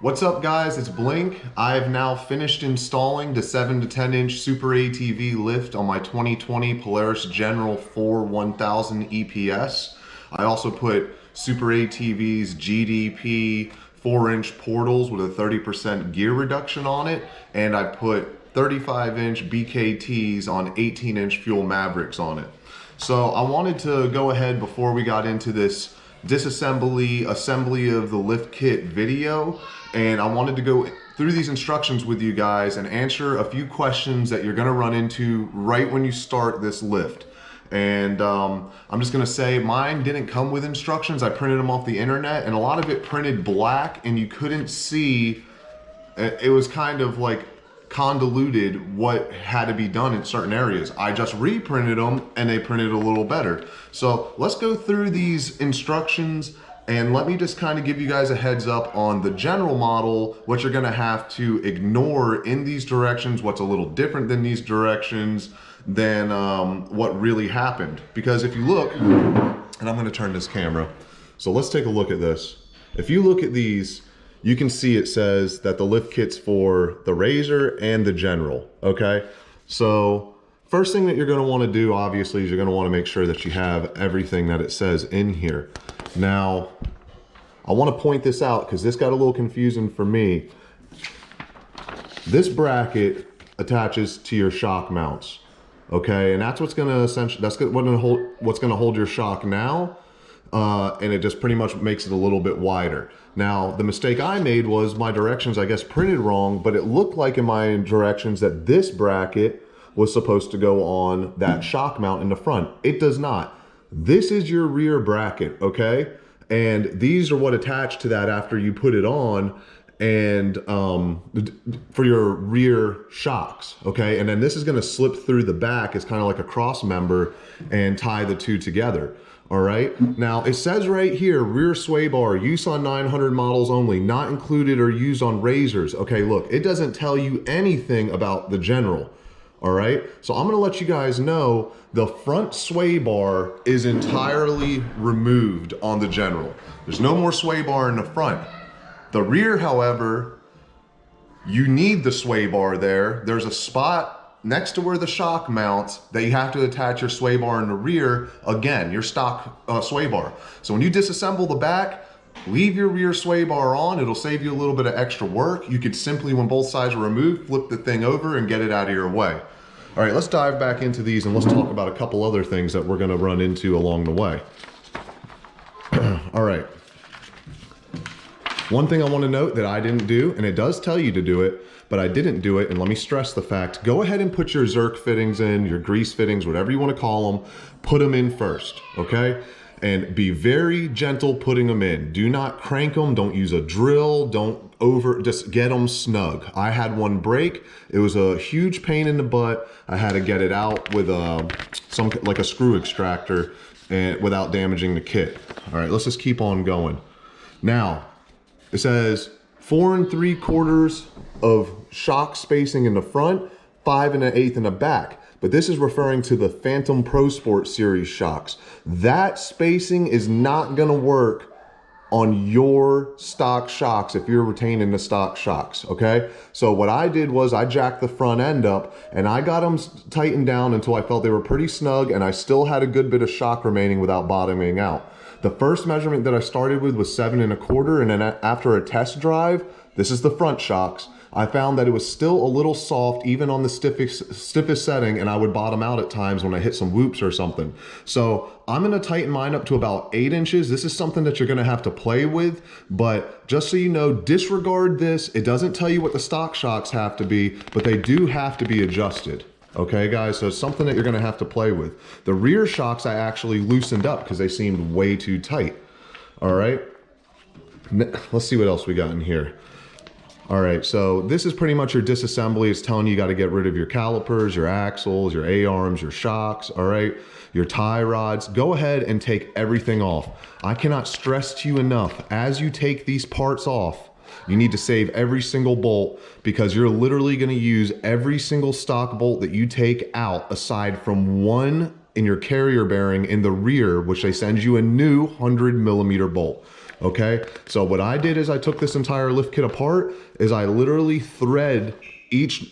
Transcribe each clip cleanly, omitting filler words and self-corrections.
What's up guys, it's Blink. I've now finished installing the 7 to 10 inch Super ATV lift on my 2020 Polaris General 4 1000 EPS. I also put Super ATV's GDP 4-inch portals with a 30% gear reduction on it, and I put 35 inch BKTs on 18 inch Fuel Mavericks on it. So I wanted to go ahead before we got into this assembly of the lift kit video, and I wanted to go through these instructions with you guys and answer a few questions that you're going to run into right when you start this lift. And I'm just gonna say mine didn't come with instructions. I printed them off the internet, and a lot of it printed black and you couldn't see. It was kind of like convoluted what had to be done in certain areas. I just reprinted them and they printed a little better. So let's go through these instructions, and let me just kind of give you guys a heads up on the general model, what you're gonna have to ignore in these directions, what's a little different than these directions than what really happened. Because if you look, and I'm gonna turn this camera, so let's take a look at this. If you look at these, you can see it says that the lift kit's for the Razor and the General, okay? So first thing that you're gonna wanna do, obviously, is you're gonna wanna make sure that you have everything that it says in here. Now, I wanna point this out because this got a little confusing for me. This bracket attaches to your shock mounts, okay? And that's what's gonna what's gonna hold your shock now, and it just pretty much makes it a little bit wider. Now, the mistake I made was my directions, I guess, printed wrong, but it looked like in my directions that this bracket was supposed to go on that shock mount in the front. It does not. This is your rear bracket, okay? And these are what attach to that after you put it on, and for your rear shocks, okay? And then this is gonna slip through the back as kind of like a cross member and tie the two together. All right, now it says right here, rear sway bar, use on 900 models only, not included or used on Razors. Okay, look, it doesn't tell you anything about the General. All right, so I'm gonna let you guys know the front sway bar is entirely removed on the General. There's no more sway bar in the front. The rear, however, you need the sway bar there. There's a spot next to where the shock mounts that you have to attach your sway bar in the rear, again, your stock sway bar. So when you disassemble the back, leave your rear sway bar on. It'll save you a little bit of extra work. You could simply, when both sides are removed, flip the thing over and get it out of your way. All right, let's dive back into these and let's talk about a couple other things that we're gonna run into along the way. All right. One thing I want to note that I didn't do, and it does tell you to do it, but I didn't do it, and let me stress the fact, go ahead and put your Zerk fittings in, your grease fittings, whatever you want to call them, put them in first, okay? And be very gentle putting them in. Do not crank them, don't use a drill, just get them snug. I had one break, it was a huge pain in the butt. I had to get it out with like a screw extractor and without damaging the kit. All right, let's just keep on going. Now, it says 4 3/4 of shock spacing in the front, 5 1/8 in the back. But this is referring to the Phantom Pro Sport Series shocks. That spacing is not gonna work on your stock shocks if you're retaining the stock shocks, okay? So what I did was I jacked the front end up and I got them tightened down until I felt they were pretty snug, and I still had a good bit of shock remaining without bottoming out. The first measurement that I started with was 7 1/4, and then after a test drive, this is the front shocks, I found that it was still a little soft even on the stiffest setting, and I would bottom out at times when I hit some whoops or something. So I'm gonna tighten mine up to about 8 inches. This is something that you're gonna have to play with, but just so you know, disregard this. It doesn't tell you what the stock shocks have to be, but they do have to be adjusted. Okay, guys, so it's something that you're gonna have to play with. The rear shocks I actually loosened up because they seemed way too tight. All right, let's see what else we got in here. All right, so this is pretty much your disassembly. It's telling you got to get rid of your calipers, your axles, your A-arms, your shocks, all right, your tie rods. Go ahead and take everything off. I cannot stress to you enough, as you take these parts off, you need to save every single bolt, because you're literally going to use every single stock bolt that you take out, aside from one in your carrier bearing in the rear, which they send you a new 100mm bolt. Okay, so what I did is I took this entire lift kit apart, is I literally thread each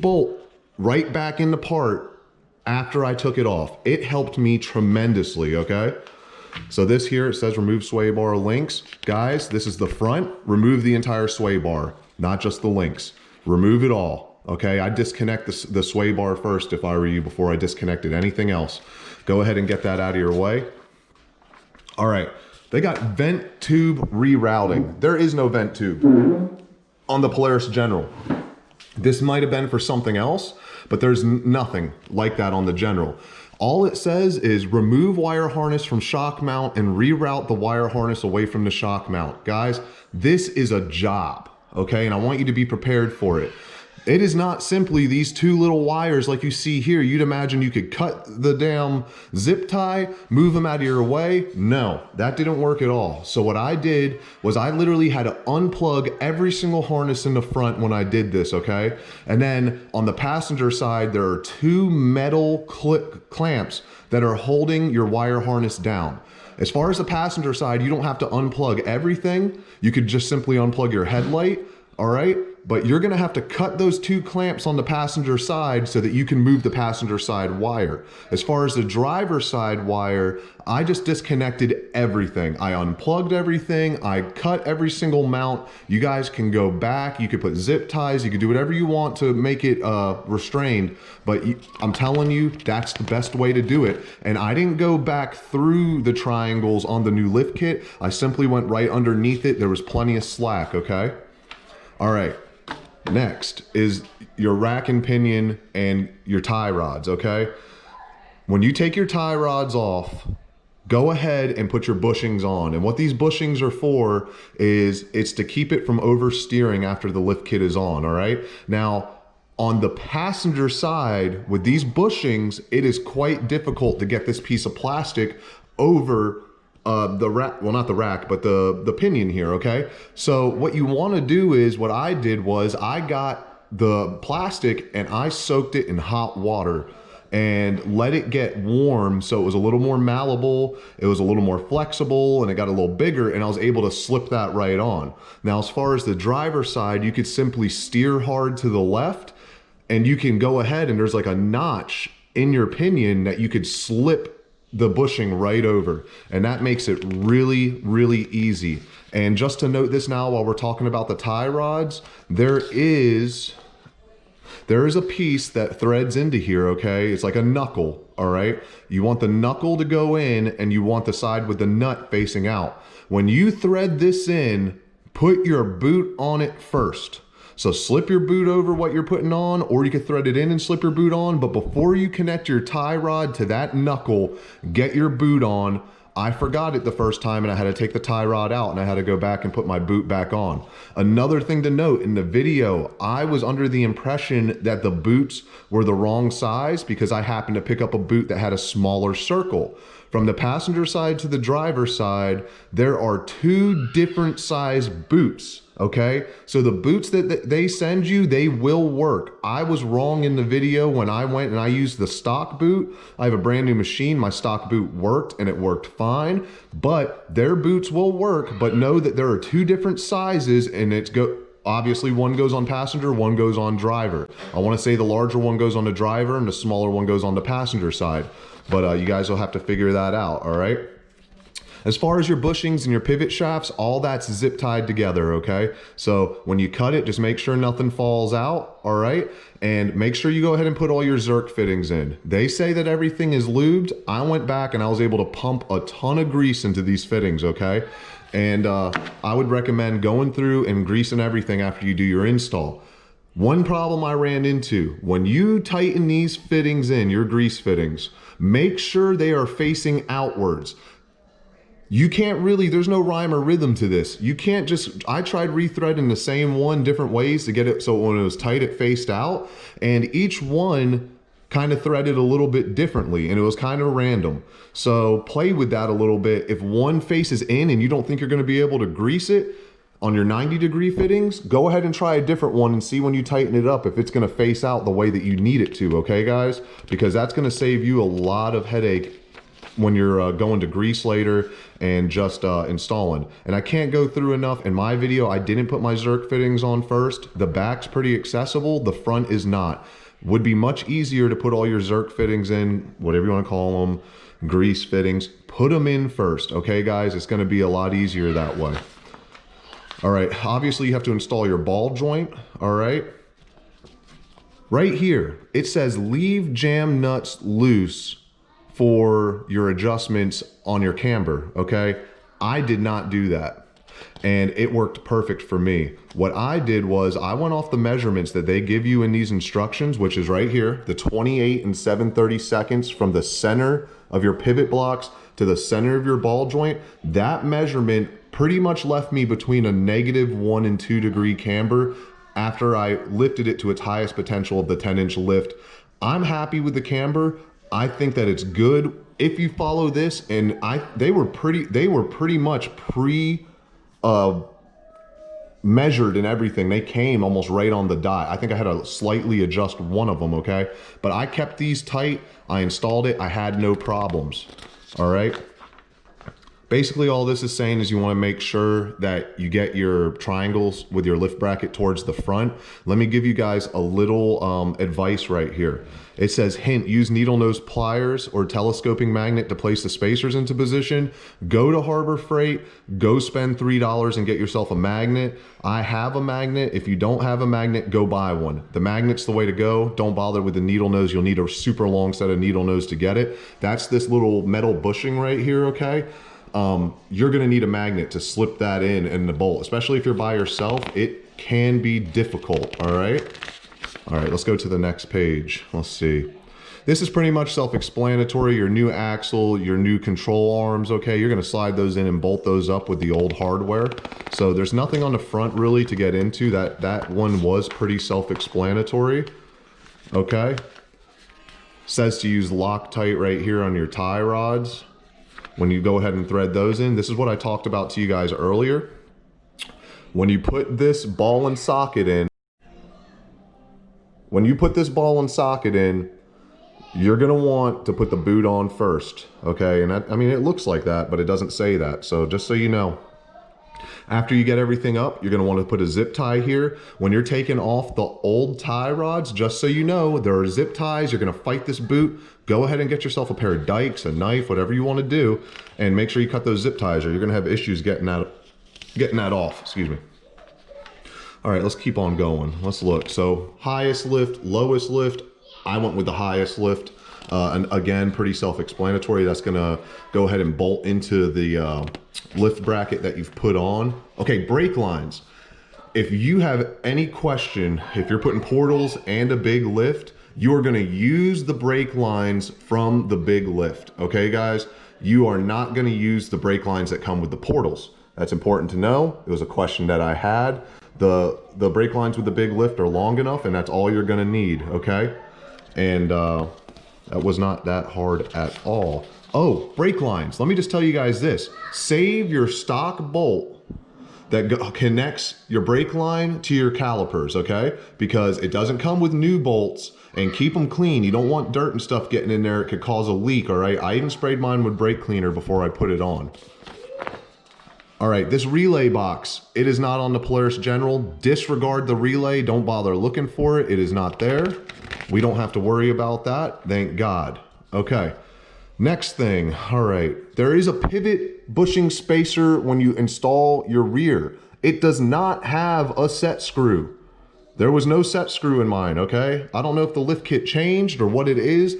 bolt right back into part after I took it off. It helped me tremendously, okay? So this here, it says remove sway bar links. Guys, this is the front. Remove the entire sway bar, not just the links. Remove it all, okay? I disconnect the sway bar first if I were you before I disconnected anything else. Go ahead and get that out of your way. All right, they got vent tube rerouting. There is no vent tube on the Polaris General. This might have been for something else, but there's nothing like that on the General. All it says is remove wire harness from shock mount and reroute the wire harness away from the shock mount. Guys, this is a job, okay? And I want you to be prepared for it. It is not simply these two little wires like you see here. You'd imagine you could cut the damn zip tie, move them out of your way. No, that didn't work at all. So what I did was I literally had to unplug every single harness in the front when I did this, okay? And then on the passenger side, there are two metal clamps that are holding your wire harness down. As far as the passenger side, you don't have to unplug everything. You could just simply unplug your headlight, all right? But you're gonna have to cut those two clamps on the passenger side so that you can move the passenger side wire. As far as the driver side wire, I just disconnected everything. I unplugged everything, I cut every single mount. You guys can go back, you could put zip ties, you could do whatever you want to make it restrained, but I'm telling you, that's the best way to do it. And I didn't go back through the triangles on the new lift kit, I simply went right underneath it. There was plenty of slack, okay? All right. Next is your rack and pinion and your tie rods, okay? When you take your tie rods off, go ahead and put your bushings on. And what these bushings are for is it's to keep it from oversteering after the lift kit is on, all right? Now, on the passenger side, with these bushings, it is quite difficult to get this piece of plastic over the rack, well, not the rack, but the pinion here, okay? So what you want to do is, what I did was I got the plastic and I soaked it in hot water and let it get warm so it was a little more malleable, it was a little more flexible, and it got a little bigger, and I was able to slip that right on. Now, as far as the driver's side, you could simply steer hard to the left and you can go ahead and there's like a notch in your pinion that you could slip the bushing right over, and that makes it really, really easy. And just to note this now while we're talking about the tie rods, there is a piece that threads into here, okay? It's like a knuckle, all right? You want the knuckle to go in and you want the side with the nut facing out. When you thread this in, put your boot on it first. So slip your boot over what you're putting on, or you could thread it in and slip your boot on, but before you connect your tie rod to that knuckle, get your boot on. I forgot it the first time and I had to take the tie rod out and I had to go back and put my boot back on. Another thing to note, in the video, I was under the impression that the boots were the wrong size because I happened to pick up a boot that had a smaller circle. From the passenger side to the driver's side, there are two different size boots. Okay, so the boots that they send you, they will work. I was wrong in the video when I went and I used the stock boot. I have a brand new machine, my stock boot worked and it worked fine, but their boots will work, but know that there are two different sizes and obviously one goes on passenger, one goes on driver. I wanna say the larger one goes on the driver and the smaller one goes on the passenger side, but you guys will have to figure that out, all right? As far as your bushings and your pivot shafts, all that's zip tied together, okay? So when you cut it, just make sure nothing falls out, all right? And make sure you go ahead and put all your Zerk fittings in. They say that everything is lubed. I went back and I was able to pump a ton of grease into these fittings, okay? And I would recommend going through and greasing everything after you do your install. One problem I ran into, when you tighten these fittings in, your grease fittings, make sure they are facing outwards. You can't really, there's no rhyme or rhythm to this. You can't just, I tried rethreading the same one different ways to get it so when it was tight, it faced out. And each one kind of threaded a little bit differently and it was kind of random. So play with that a little bit. If one faces in and you don't think you're going to be able to grease it on your 90-degree fittings, go ahead and try a different one and see when you tighten it up if it's going to face out the way that you need it to, okay guys? Because that's going to save you a lot of headache when you're going to grease later and just installing. And I can't go through enough. In my video, I didn't put my Zerk fittings on first. The back's pretty accessible, the front is not. Would be much easier to put all your Zerk fittings in, whatever you want to call them, grease fittings. Put them in first, okay guys? It's going to be a lot easier that way. All right, obviously you have to install your ball joint, all right? Right here, it says leave jam nuts loose for your adjustments on your camber, okay? I did not do that, and it worked perfect for me. What I did was I went off the measurements that they give you in these instructions, which is right here, the 28 and 7/32 from the center of your pivot blocks to the center of your ball joint. That measurement pretty much left me between a -1 and 2 degree camber after I lifted it to its highest potential of the 10-inch lift. I'm happy with the camber. I think that it's good. If you follow this, and they were pretty much measured and everything. They came almost right on the dot. I think I had to slightly adjust one of them, okay? But I kept these tight. I installed it. I had no problems, all right? Basically, all this is saying is you want to make sure that you get your triangles with your lift bracket towards the front. Let me give you guys a little advice right here. It says, hint, use needle nose pliers or telescoping magnet to place the spacers into position. Go to Harbor Freight, go spend $3 and get yourself a magnet. I have a magnet. If you don't have a magnet, go buy one. The magnet's the way to go. Don't bother with the needle nose. You'll need a super long set of needle nose to get it. That's this little metal bushing right here, okay? You're gonna need a magnet to slip that in the bolt, especially if you're by yourself. It can be difficult, all right? All right, let's go to the next page. Let's see. This is pretty much self-explanatory. Your new axle, your new control arms, okay? You're gonna slide those in and bolt those up with the old hardware. So there's nothing on the front really to get into. That one was pretty self-explanatory, okay? Says to use Loctite right here on your tie rods. When you go ahead and thread those in, this is what I talked about to you guys earlier. When you put this ball and socket in, you're gonna want to put the boot on first, okay? And I mean, it looks like that, but it doesn't say that. So just so you know, after you get everything up, you're gonna want to put a zip tie here. When you're taking off the old tie rods, just so you know, there are zip ties. You're gonna fight this boot. Go ahead and get yourself a pair of dikes, a knife, whatever you want to do, and make sure you cut those zip ties or you're gonna have issues getting that off, excuse me. All right, let's keep on going. Let's look. So highest lift, lowest lift. I went with the highest lift. And again, pretty self-explanatory. That's gonna go ahead and bolt into the lift bracket that you've put on. Okay, brake lines. If you have any question, if you're putting portals and a big lift, you're gonna use the brake lines from the big lift, okay guys? You are not gonna use the brake lines that come with the portals. That's important to know. It was a question that I had. The brake lines with the big lift are long enough and that's all you're gonna need, okay? And that was not that hard at all. Oh, brake lines. Let me just tell you guys this. Save your stock bolt that connects your brake line to your calipers, okay? Because it doesn't come with new bolts, and keep them clean. You don't want dirt and stuff getting in there. It could cause a leak, all right? I even sprayed mine with brake cleaner before I put it on. All right, this relay box, it is not on the Polaris General. Disregard the relay, don't bother looking for it. It is not there. We don't have to worry about that, thank God. Okay, next thing, all right. There is a pivot bushing spacer when you install your rear. It does not have a set screw. There was no set screw in mine, okay? I don't know if the lift kit changed or what it is.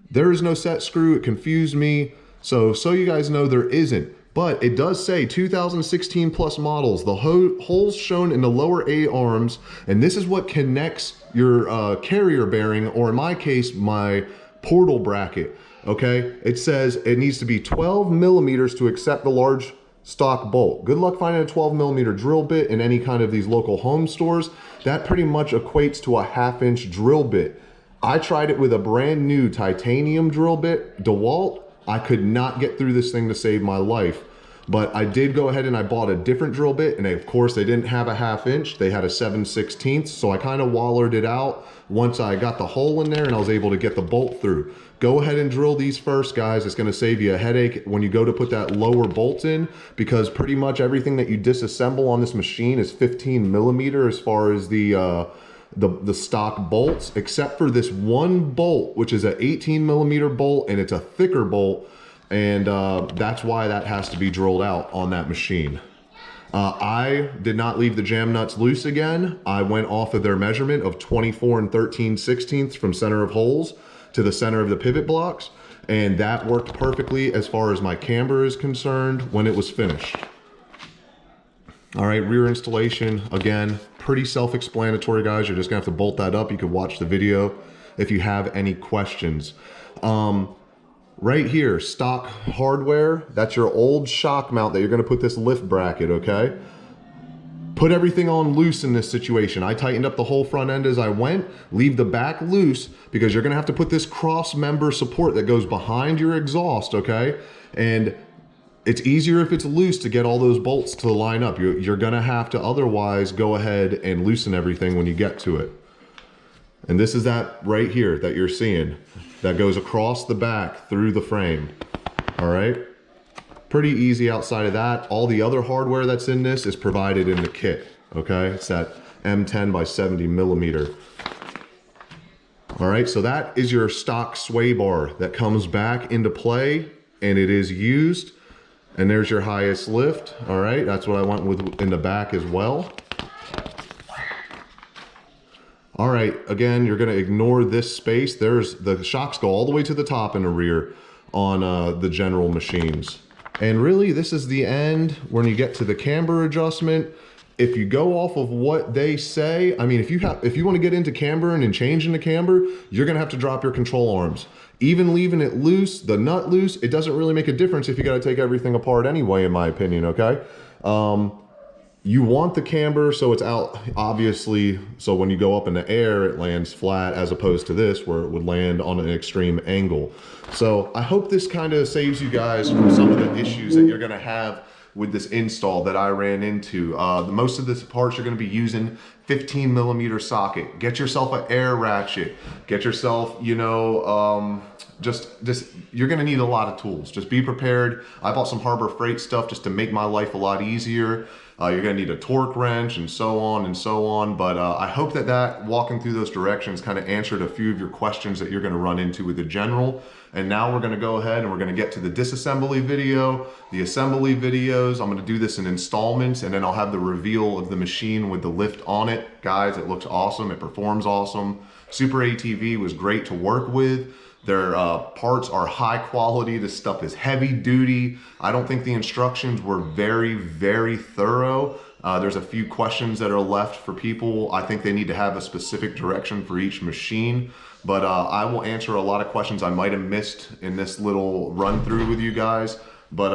There is no set screw, it confused me. So you guys know there isn't. But it does say 2016 plus models. The holes shown in the lower A arms, and this is what connects your carrier bearing, or in my case, my portal bracket, okay? It says it needs to be 12 millimeters to accept the large stock bolt. Good luck finding a 12 millimeter drill bit in any kind of these local home stores. That pretty much equates to a 1/2-inch drill bit. I tried it with a brand new titanium drill bit, DeWalt. I could not get through this thing to save my life. But I did go ahead and I bought a different drill bit, and of course they didn't have a 1/2 inch, they had a 7/16, so I kind of wallered it out once I got the hole in there and I was able to get the bolt through. Go ahead and drill these first, guys. It's gonna save you a headache when you go to put that lower bolt in, because pretty much everything that you disassemble on this machine is 15mm as far as the stock bolts, except for this one bolt, which is an 18mm bolt, and it's a thicker bolt, and that's why that has to be drilled out on that machine. I did not leave the jam nuts loose again. I went off of their measurement of 24 13/16 from center of holes to the center of the pivot blocks, and that worked perfectly as far as my camber is concerned when it was finished. All right, rear installation, again, pretty self-explanatory, guys. You're just gonna have to bolt that up. You can watch the video if you have any questions. Right here, stock hardware, that's your old shock mount that you're gonna put this lift bracket, okay? Put everything on loose in this situation. I tightened up the whole front end as I went. Leave the back loose because you're gonna have to put this cross member support that goes behind your exhaust, okay? And it's easier if it's loose to get all those bolts to line up. You're gonna have to otherwise go ahead and loosen everything when you get to it. And this is that right here that you're seeing that goes across the back through the frame, all right? Pretty easy outside of that. All the other hardware that's in this is provided in the kit, okay? It's that M10 by 70mm. All right, so that is your stock sway bar that comes back into play, and it is used. And there's your highest lift, all right? That's what I went with in the back as well. All right, again, you're gonna ignore this space. There's the shocks go all the way to the top in the rear on the General machines. And really, this is the end when you get to the camber adjustment. If you go off of what they say, I mean, if you want to get into cambering and changing the camber, you're gonna have to drop your control arms. Even leaving it loose, the nut loose, it doesn't really make a difference if you gotta take everything apart anyway, in my opinion, okay? You want the camber so it's out, obviously, so when you go up in the air, it lands flat as opposed to this where it would land on an extreme angle. So I hope this kind of saves you guys from some of the issues that you're gonna have with this install that I ran into. Most of the parts you're gonna be using 15mm socket. Get yourself an air ratchet. Get yourself, you know, just you're gonna need a lot of tools. Just be prepared. I bought some Harbor Freight stuff just to make my life a lot easier. You're gonna need a torque wrench and so on and so on. But I hope that walking through those directions kind of answered a few of your questions that you're gonna run into with the General. And now we're gonna go ahead and we're gonna get to the disassembly video, the assembly videos. I'm gonna do this in installments, and then I'll have the reveal of the machine with the lift on it. Guys, it looks awesome, it performs awesome. Super ATV was great to work with. Their parts are high quality. This stuff is heavy duty. I don't think the instructions were very, very thorough. There's a few questions that are left for people. I think they need to have a specific direction for each machine, but I will answer a lot of questions I might have missed in this little run through with you guys. But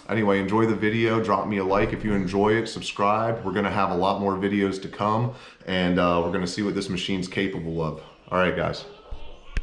anyway, enjoy the video. Drop me a like if you enjoy it. Subscribe. We're gonna have a lot more videos to come, and we're gonna see what this machine's capable of. All right, guys.